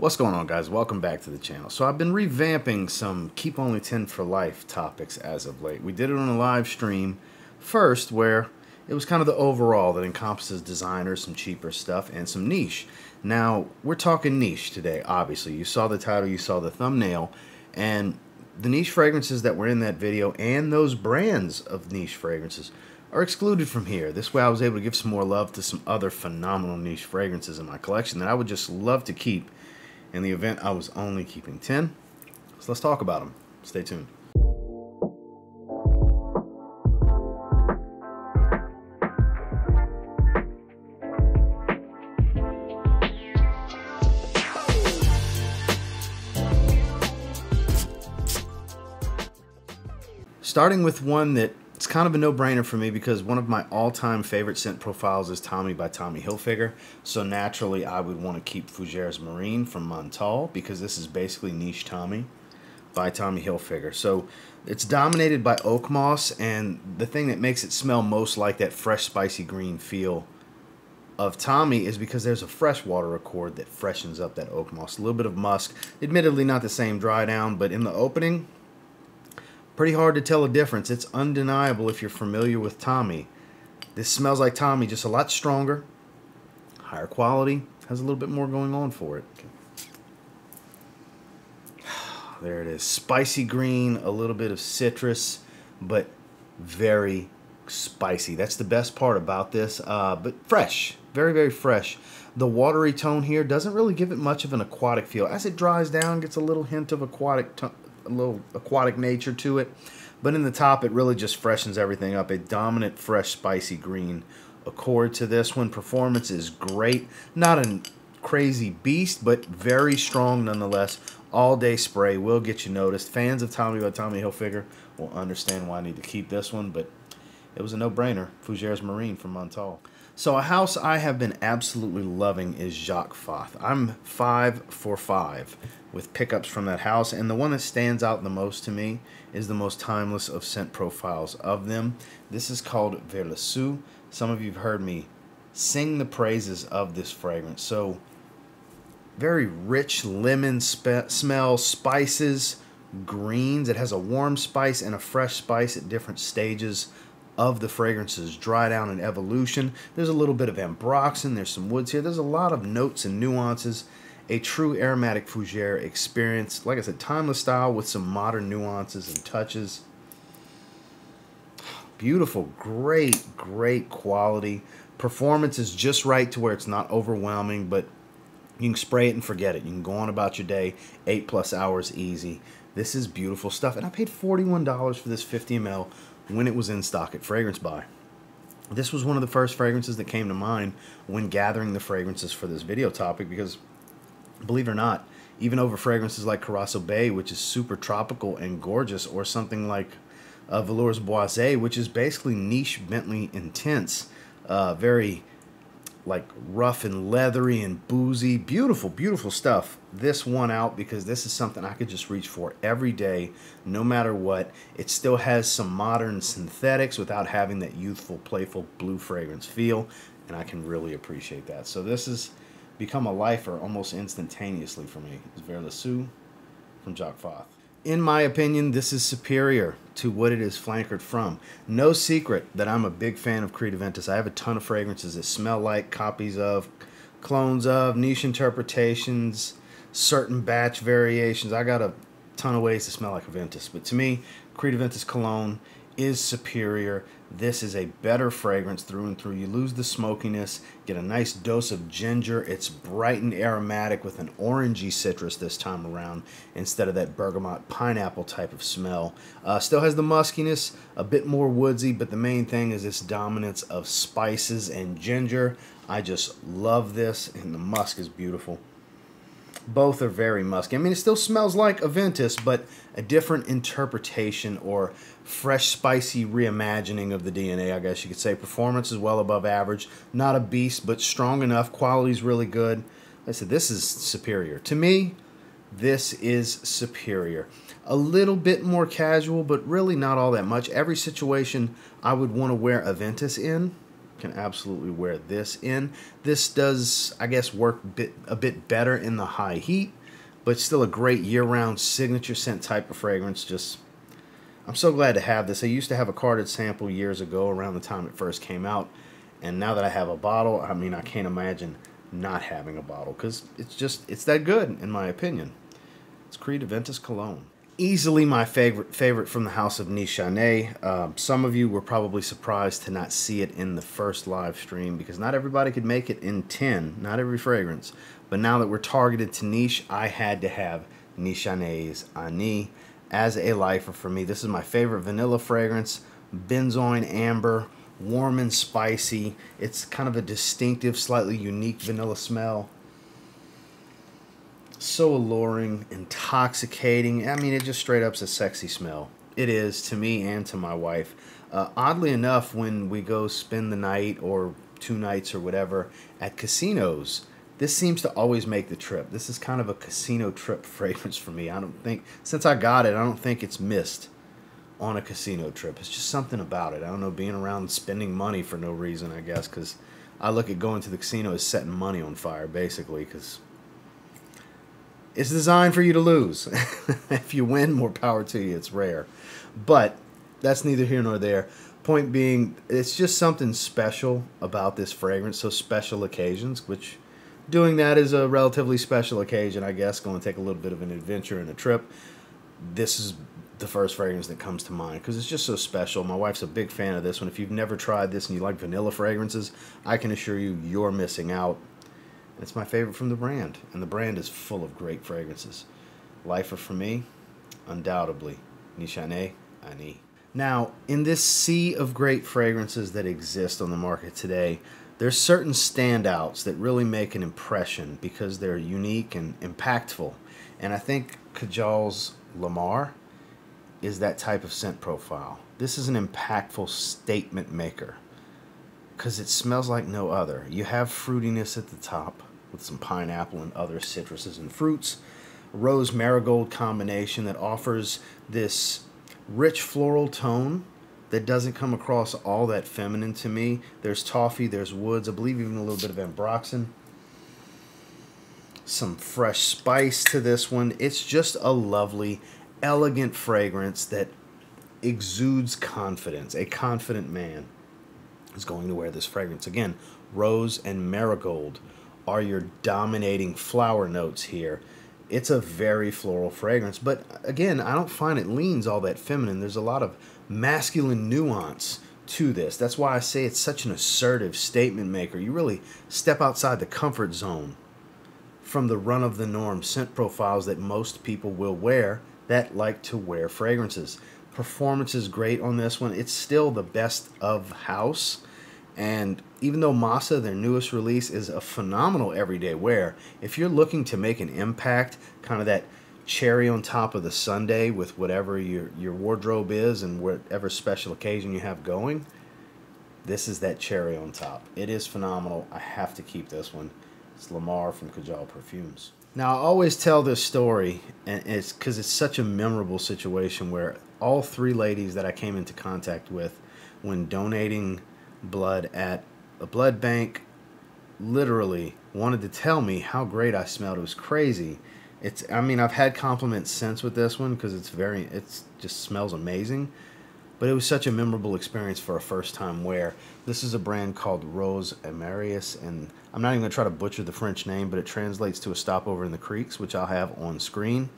What's going on, guys? Welcome back to the channel. So I've been revamping some Keep Only 10 for Life topics as of late. We did it on a live stream first where it was kind of the overall that encompasses designers, some cheaper stuff, and some niche. Now, we're talking niche today, obviously. You saw the title, you saw the thumbnail, and the niche fragrances that were in that video and those brands of niche fragrances are excluded from here. This way I was able to give some more love to some other phenomenal niche fragrances in my collection that I would just love to keep in the event I was only keeping 10. So let's talk about them. Stay tuned. Starting with one that it's kind of a no-brainer for me because one of my all-time favorite scent profiles is Tommy by Tommy Hilfiger. So naturally, I would want to keep Fougeres Marine from Montale because this is basically niche Tommy by Tommy Hilfiger. So it's dominated by oak moss, and the thing that makes it smell most like that fresh, spicy green feel of Tommy is because there's a freshwater accord that freshens up that oak moss. A little bit of musk. Admittedly, not the same dry down, but in the opening, pretty hard to tell a difference. It's undeniable if you're familiar with Tommy. This smells like Tommy, just a lot stronger, higher quality, has a little bit more going on for it. There it is. Spicy green, a little bit of citrus, but very spicy. That's the best part about this, but fresh. Very, very fresh. The watery tone here doesn't really give it much of an aquatic feel. As it dries down, gets a little hint of a little aquatic nature to it, but in the top it really just freshens everything up. A dominant fresh spicy green accord to this one. Performance is great, not a crazy beast, but very strong nonetheless. All day spray will get you noticed. Fans of Tommy by Tommy Hilfiger will understand why I need to keep this one, but it was a no-brainer. Fougeres Marine from Montale. So a house I have been absolutely loving is Jacques Fath. I'm 5 for 5 with pickups from that house, and the one that stands out the most to me is the most timeless of scent profiles of them. This is called Verlasu. Some of you have heard me sing the praises of this fragrance. So very rich lemon smell, spices, greens. It has a warm spice and a fresh spice at different stages of the fragrance's dry down and evolution. There's a little bit of ambroxan, there's some woods here. There's a lot of notes and nuances. A true aromatic fougere experience. Like I said, timeless style with some modern nuances and touches. Beautiful, great, great quality. Performance is just right to where it's not overwhelming, but you can spray it and forget it. You can go on about your day, 8+ hours easy. This is beautiful stuff, and I paid $41 for this 50 ml when it was in stock at Fragrance Buy. This was one of the first fragrances that came to mind when gathering the fragrances for this video topic because, believe it or not, even over fragrances like Curaçao Bay, which is super tropical and gorgeous, or something like Velours Boisé, which is basically niche Bentley intense, very like rough and leathery and boozy. Beautiful, beautiful stuff. This won out because this is something I could just reach for every day, no matter what. It still has some modern synthetics without having that youthful, playful blue fragrance feel, and I can really appreciate that. So this has become a lifer almost instantaneously for me. It's Verlasu from Jacques Fath. In my opinion, this is superior to what it is flankered from. No secret that I'm a big fan of Creed Aventus. I have a ton of fragrances that smell like copies of, clones of, niche interpretations, certain batch variations. I got a ton of ways to smell like Aventus, but to me, Creed Aventus Cologne is superior. This is a better fragrance through and through. You lose the smokiness, get a nice dose of ginger. It's bright and aromatic with an orangey citrus this time around instead of that bergamot pineapple type of smell. Still has the muskiness, a bit more woodsy, but the main thing is this dominance of spices and ginger. I just love this, and the musk is beautiful. Both are very musky. I mean, it still smells like Aventus, but a different interpretation or fresh, spicy reimagining of the DNA, I guess you could say. Performance is well above average. Not a beast, but strong enough. Quality's really good. Like I said, this is superior. To me, this is superior. A little bit more casual, but really not all that much. Every situation I would want to wear Aventus in, Can absolutely wear this in. This does, I guess, work a bit better in the high heat, but still a great year-round signature scent type of fragrance. Just, I'm so glad to have this. I used to have a carded sample years ago around the time it first came out, and now that I have a bottle, I mean, I can't imagine not having a bottle, because it's that good, in my opinion. It's Creed Aventus Cologne. Easily my favorite from the house of Nishane. Some of you were probably surprised to not see it in the first live stream, because not everybody could make it in 10, not every fragrance. But now that we're targeted to niche, I had to have Nishane Ani as a lifer for me. This is my favorite vanilla fragrance, benzoin amber, warm and spicy. It's kind of a distinctive, slightly unique vanilla smell. So alluring, intoxicating. I mean, it just straight up's a sexy smell. It is to me and to my wife. Oddly enough, when we go spend the night or 2 nights or whatever at casinos, this seems to always make the trip. This is kind of a casino trip fragrance for me. I don't think, since I got it, I don't think it's missed on a casino trip. It's just something about it. I don't know, being around spending money for no reason, I guess, because I look at going to the casino as setting money on fire, basically, because it's designed for you to lose. If you win, more power to you. It's rare. But that's neither here nor there. Point being, it's just something special about this fragrance. So special occasions, which doing that is a relatively special occasion, I guess. Going to take a little bit of an adventure and a trip. This is the first fragrance that comes to mind because it's just so special. My wife's a big fan of this one. If you've never tried this and you like vanilla fragrances, I can assure you you're missing out. It's my favorite from the brand, and the brand is full of great fragrances. Lifer for me, undoubtedly, Nishane Ani. Now, in this sea of great fragrances that exist on the market today, there's certain standouts that really make an impression because they're unique and impactful. And I think Kajal's Lamar is that type of scent profile. This is an impactful statement maker because it smells like no other. You have fruitiness at the top with some pineapple and other citruses and fruits. Rose marigold combination that offers this rich floral tone that doesn't come across all that feminine to me. There's toffee, there's woods, I believe even a little bit of ambroxan. Some fresh spice to this one. It's just a lovely, elegant fragrance that exudes confidence. A confident man is going to wear this fragrance. Again, rose and marigold are your dominating flower notes here. It's a very floral fragrance, but again, I don't find it leans all that feminine. There's a lot of masculine nuance to this. That's why I say it's such an assertive statement maker. You really step outside the comfort zone from the run-of-the-norm scent profiles that most people will wear that like to wear fragrances. Performance is great on this one. It's still the best of house. And even though Masa, their newest release, is a phenomenal everyday wear, if you're looking to make an impact, kind of that cherry on top of the sundae with whatever your wardrobe is and whatever special occasion you have going, this is that cherry on top. It is phenomenal. I have to keep this one. It's Lamar from Kajal Perfumes. Now, I always tell this story, and it's because it's such a memorable situation where all 3 ladies that I came into contact with when donating blood at a blood bank literally wanted to tell me how great I smelled. It was crazy. I mean, I've had compliments since with this one because it just smells amazing. But it was such a memorable experience for a first-time wear. This is a brand called Rose Amerius, and I'm not even going to try to butcher the French name, but it translates to a stopover in the creeks, which I'll have on screen.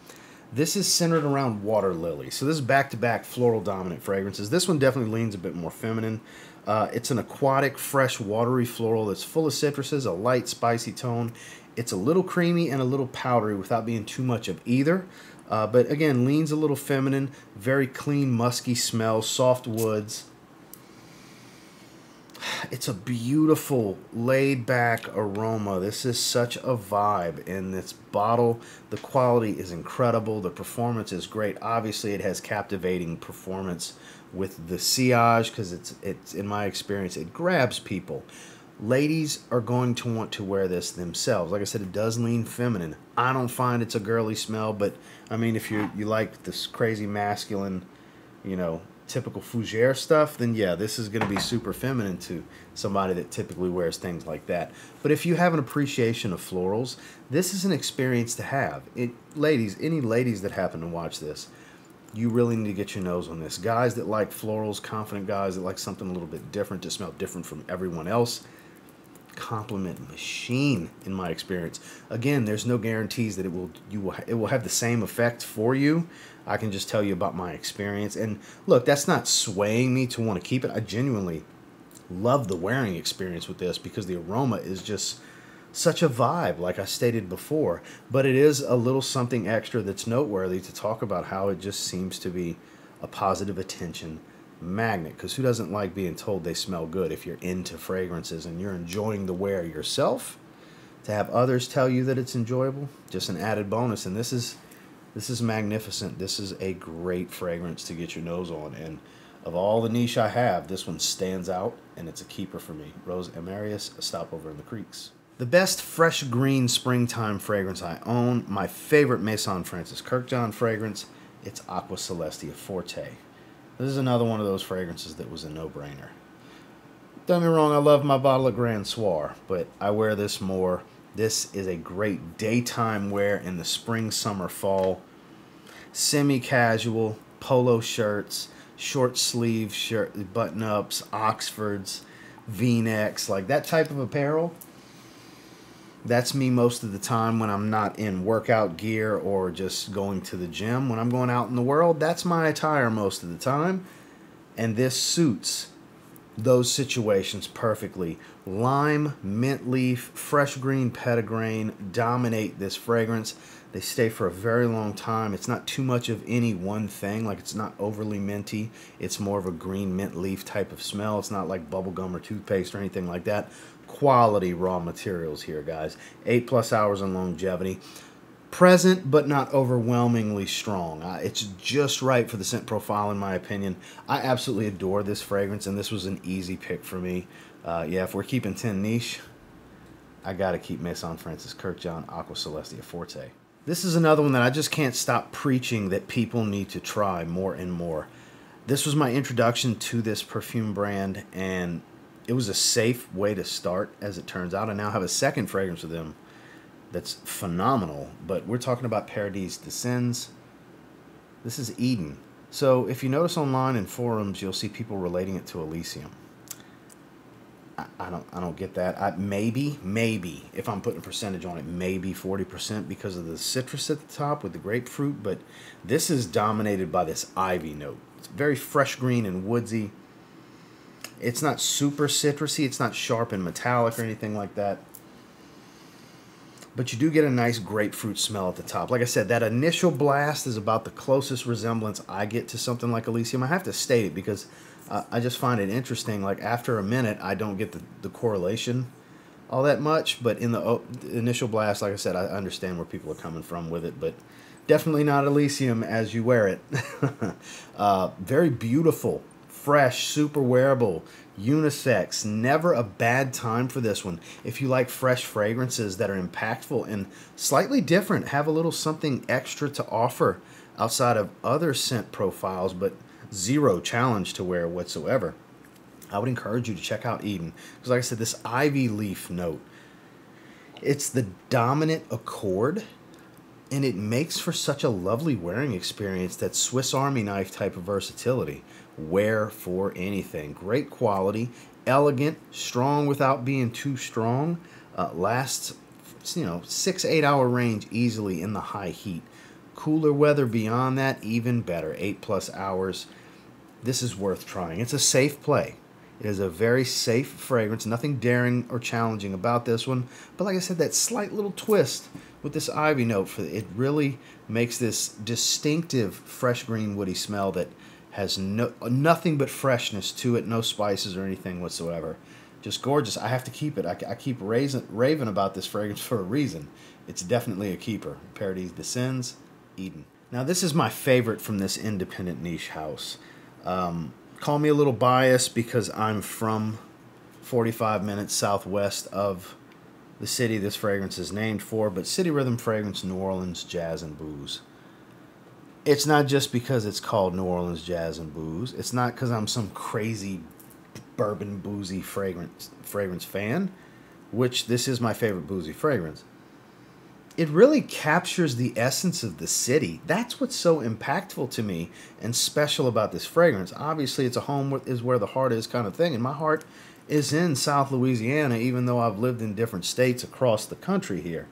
This is centered around water lily. So this is back-to-back floral-dominant fragrances. This one definitely leans a bit more feminine. It's an aquatic, fresh, watery floral that's full of citruses, a light, spicy tone. It's a little creamy and a little powdery without being too much of either. But again, leans a little feminine, very clean, musky smell, soft woods. It's a beautiful, laid-back aroma. This is such a vibe in this bottle. The quality is incredible. The performance is great. Obviously, it has captivating performance with the sillage because it's in my experience, it grabs people. Ladies are going to want to wear this themselves. Like I said, it does lean feminine. I don't find it's a girly smell, but I mean, if you like this crazy masculine, you know, typical Fougere stuff, then yeah, this is going to be super feminine to somebody that typically wears things like that. But if you have an appreciation of florals, this is an experience to have. Ladies, any ladies that happen to watch this, you really need to get your nose on this. Guys that like florals, confident guys that like something a little bit different, to smell different from everyone else, compliment machine in my experience. Again, there's no guarantees that it will have the same effect for you. I can just tell you about my experience. And look, that's not swaying me to want to keep it. I genuinely love the wearing experience with this because the aroma is just such a vibe, like I stated before. But it is a little something extra that's noteworthy to talk about, how it just seems to be a positive attention magnet. Because who doesn't like being told they smell good if you're into fragrances and you're enjoying the wear yourself? To have others tell you that it's enjoyable, just an added bonus. And this is magnificent. This is a great fragrance to get your nose on. And of all the niche I have, this one stands out, and it's a keeper for me. Rose Amerius, a stopover in the creeks. The best fresh green springtime fragrance I own, my favorite Maison Francis Kurkdjian fragrance, it's Aqua Celestia Forte. This is another one of those fragrances that was a no-brainer. Don't get me wrong, I love my bottle of Grand Soir, but I wear this more. This is a great daytime wear in the spring, summer, fall. Semi-casual, polo shirts, short sleeve shirt, button-ups, Oxfords, V-necks, like that type of apparel. That's me most of the time when I'm not in workout gear or just going to the gym. When I'm going out in the world, that's my attire most of the time. And this suits those situations perfectly. Lime, mint leaf, fresh green petitgrain dominate this fragrance. They stay for a very long time. It's not too much of any one thing. Like, it's not overly minty. It's more of a green mint leaf type of smell. It's not like bubblegum or toothpaste or anything like that. Quality raw materials here, guys. 8+ hours in longevity. Present, but not overwhelmingly strong. It's just right for the scent profile, in my opinion. I absolutely adore this fragrance, and this was an easy pick for me. Yeah, if we're keeping 10 niche, I got to keep Maison Francis Kurkdjian Aqua Celestia Forte. This is another one that I just can't stop preaching that people need to try more and more. This was my introduction to this perfume brand, and it was a safe way to start, as it turns out. I now have a second fragrance with them that's phenomenal, but we're talking about Paradis de Sens. This is Eden. So if you notice online in forums, you'll see people relating it to Elysium. I don't get that. Maybe, if I'm putting a percentage on it, maybe 40% because of the citrus at the top with the grapefruit, but this is dominated by this ivy note. It's very fresh green and woodsy. It's not super citrusy. It's not sharp and metallic or anything like that. But you do get a nice grapefruit smell at the top. Like I said, that initial blast is about the closest resemblance I get to something like Elysium. I have to state it because I just find it interesting. Like, after a minute, I don't get the correlation all that much. But in the initial blast, like I said, I understand where people are coming from with it. But definitely not Elysium as you wear it. Very beautiful, fresh, super wearable, unisex. Never a bad time for this one. If you like fresh fragrances that are impactful and slightly different, have a little something extra to offer outside of other scent profiles, but zero challenge to wear whatsoever, I would encourage you to check out Eden. Because like I said, this ivy leaf note, it's the dominant accord, and it makes for such a lovely wearing experience. That Swiss Army knife type of versatility. Wear for anything. Great quality, elegant, strong without being too strong. Lasts, 6-8 hour range easily in the high heat. Cooler weather beyond that, even better. 8+ hours. This is worth trying. It's a safe play. It is a very safe fragrance. Nothing daring or challenging about this one. But like I said, that slight little twist with this ivy note, it really makes this distinctive fresh green woody smell that has nothing but freshness to it. No spices or anything whatsoever. Just gorgeous. I have to keep it. I keep raving about this fragrance for a reason. It's definitely a keeper. Paradis de Sens, Eden. Now this is my favorite from this independent niche house. Call me a little biased because I'm from 45 minutes southwest of the city this fragrance is named for, but City Rhythm Fragrance, New Orleans, Jazz and Booze. It's not just because it's called New Orleans Jazz and Booze. It's not because I'm some crazy bourbon boozy fragrance fan, which this is my favorite boozy fragrance. It really captures the essence of the city. That's what's so impactful to me and special about this fragrance. Obviously, it's a home is where the heart is kind of thing, and my heart is in South Louisiana, even though I've lived in different states across the country here.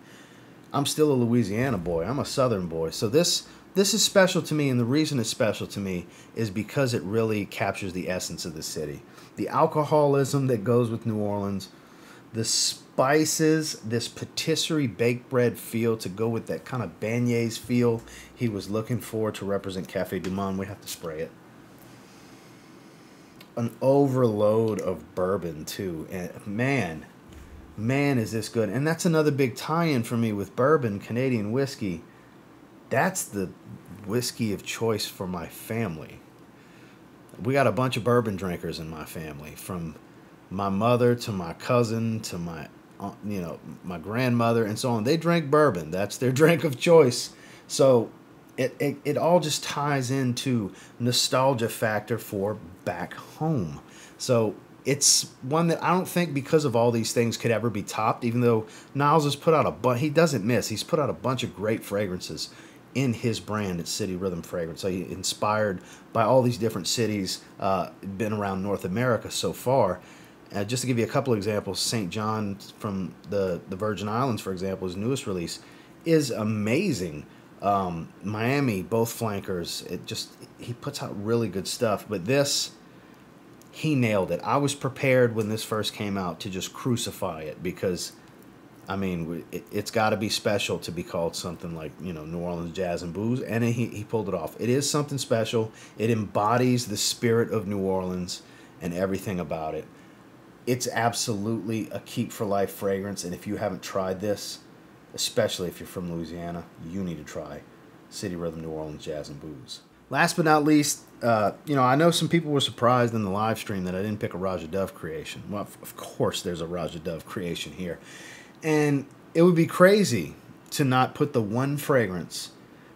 I'm still a Louisiana boy. I'm a Southern boy. So this is special to me, and the reason it's special to me is because it really captures the essence of the city. The alcoholism that goes with New Orleans, the spices, this patisserie baked bread feel to go with that kind of beignets feel he was looking for to represent Café du Monde. We have to spray it. An overload of bourbon, too. And man, is this good. And that's another big tie-in for me with bourbon, Canadian whiskey. That's the whiskey of choice for my family. We got a bunch of bourbon drinkers in my family, from my mother to my cousin to my my grandmother and so on. They drink bourbon. That's their drink of choice. So it all just ties into nostalgia factor for back home. So it's one that I don't think, because of all these things, could ever be topped, even though Niles has put out a bunch. He doesn't miss. He's put out a bunch of great fragrances in his brand at City Rhythm Fragrance. So he inspired by all these different cities, been around North America so far. Just to give you a couple of examples, St. John from the Virgin Islands, for example, his newest release, is amazing. Miami, both flankers, he puts out really good stuff. But this, he nailed it. I was prepared when this first came out to just crucify it, because, I mean, it's got to be special to be called something like, New Orleans Jazz and Booze, and he pulled it off. It is something special. It embodies the spirit of New Orleans and everything about it. It's absolutely a keep-for-life fragrance, and if you haven't tried this, especially if you're from Louisiana, you need to try City Rhythm New Orleans Jazz and Booze. Last but not least, I know some people were surprised in the live stream that I didn't pick a Roja Dove creation. Well, of course there's a Roja Dove creation here. And it would be crazy to not put the one fragrance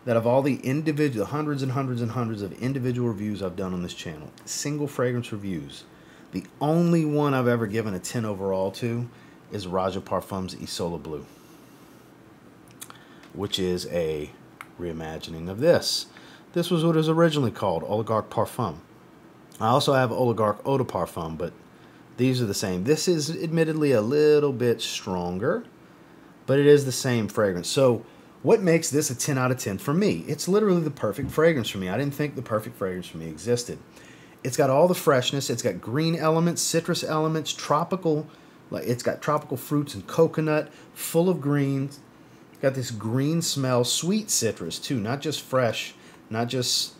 that, of all the individual, hundreds and hundreds and hundreds of individual reviews I've done on this channel, single fragrance reviews, the only one I've ever given a 10 overall to is Roja Parfums Isola Blue, which is a reimagining of this. This was what it was originally called, Oligarque Parfum. I also have Oligarque Eau de Parfum, but these are the same. This is admittedly a little bit stronger, but it is the same fragrance. So what makes this a 10 out of 10 for me? It's literally the perfect fragrance for me. I didn't think the perfect fragrance for me existed. It's got all the freshness. It's got green elements, citrus elements, tropical. It's got tropical fruits and coconut, full of greens. Got this green smell, sweet citrus too, not just fresh, not just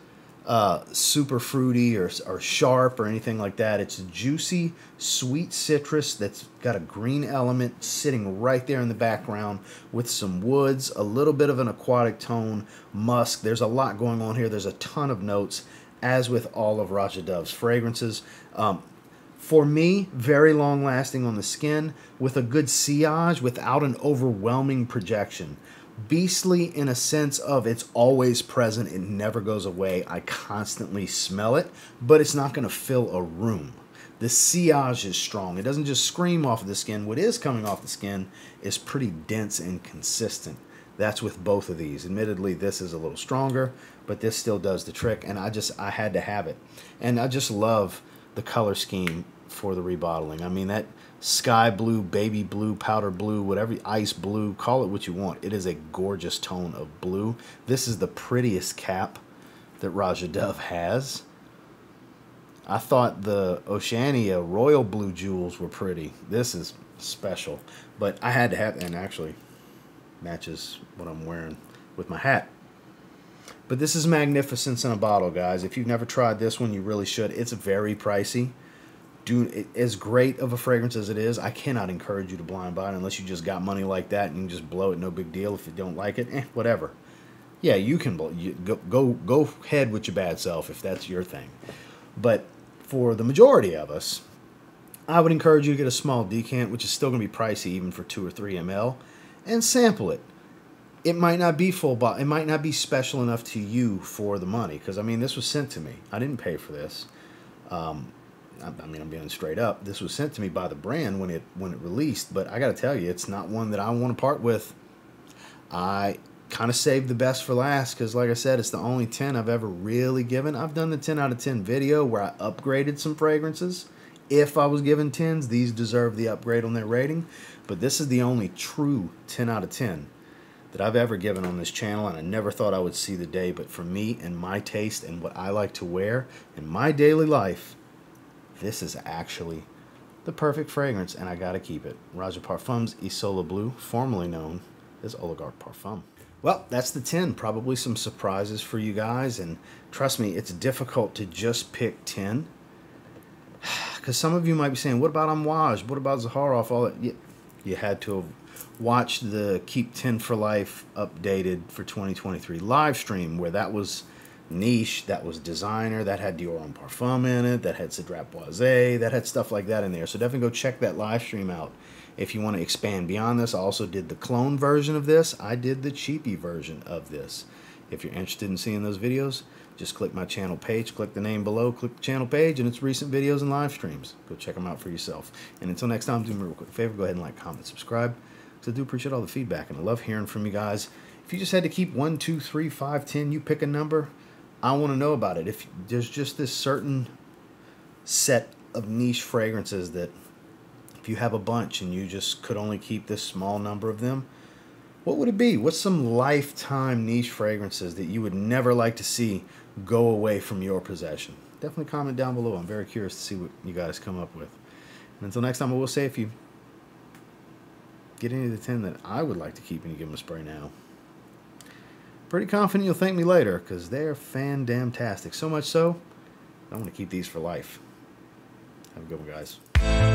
super fruity or sharp or anything like that. It's juicy, sweet citrus that's got a green element sitting right there in the background with some woods, a little bit of an aquatic tone, musk. There's a lot going on here. There's a ton of notes, as with all of Roja Dove's fragrances. For me, very long lasting on the skin, with a good sillage without an overwhelming projection. Beastly in a sense of it's always present, it never goes away, I constantly smell it, but it's not going to fill a room. The sillage is strong. It doesn't just scream off of the skin. What is coming off the skin is pretty dense and consistent. That's with both of these. Admittedly, this is a little stronger, but this still does the trick, and I had to have it. And I just love the color scheme for the rebottling. I mean, that sky blue, baby blue, powder blue, whatever, ice blue, call it what you want. It is a gorgeous tone of blue. This is the prettiest cap that Roja Dove has. I thought the Oceania royal blue jewels were pretty. This is special, but I had to have, and actually matches what I'm wearing with my hat. But this is magnificence in a bottle, guys. If you've never tried this one, you really should. It's very pricey. As great of a fragrance as it is, I cannot encourage you to blind buy it unless you just got money like that and you can just blow it, no big deal. If you don't like it, whatever. Yeah, you can go ahead with your bad self if that's your thing. But for the majority of us, I would encourage you to get a small decant, which is still going to be pricey even for 2 or 3 ml, and sample it. it might not be full bottle. It might not be special enough to you for the money. Because, I mean, this was sent to me. I didn't pay for this. I mean, I'm being straight up. This was sent to me by the brand when it released. But I got to tell you, it's not one that I want to part with. I kind of saved the best for last. Because, like I said, it's the only 10 I've ever really given. I've done the 10 out of 10 video where I upgraded some fragrances. If I was given 10s, these deserve the upgrade on their rating. But this is the only true 10 out of 10 that I've ever given on this channel, and I never thought I would see the day. But for me and my taste and what I like to wear in my daily life, this is actually the perfect fragrance, and I gotta keep it. Roja Parfums Isola Blue, formerly known as Oligarch Parfum. Well, that's the 10. Probably some surprises for you guys, and trust me, it's difficult to just pick 10. Because some of you might be saying, what about Amouage? What about Zaharoff? All that. You had to have watched the Keep 10 for Life updated for 2023 live stream, where that was niche, that was designer, that had Dior Homme Parfum in it, that had Cedrat Boisé, that had stuff like that in there. So definitely go check that live stream out if you want to expand beyond this. I also did the clone version of this. I did the cheapy version of this. If you're interested in seeing those videos, just click my channel page, click the name below, click the channel page, and it's recent videos and live streams. Go check them out for yourself. And until next time, do me a real quick favor, go ahead and like, comment, subscribe, because I do appreciate all the feedback, and I love hearing from you guys. If you just had to keep 1, 2, 3, 5, 10, you pick a number, I want to know about it. If there's just this certain set of niche fragrances that if you have a bunch and you just could only keep this small number of them, what would it be? What's some lifetime niche fragrances that you would never like to see go away from your possession? Definitely comment down below. I'm very curious to see what you guys come up with. And until next time, I will say, if you get any of the 10 that I would like to keep and you give them a spray now, pretty confident you'll thank me later, because they're fan-damn-tastic. So much so, I want to keep these for life. Have a good one, guys.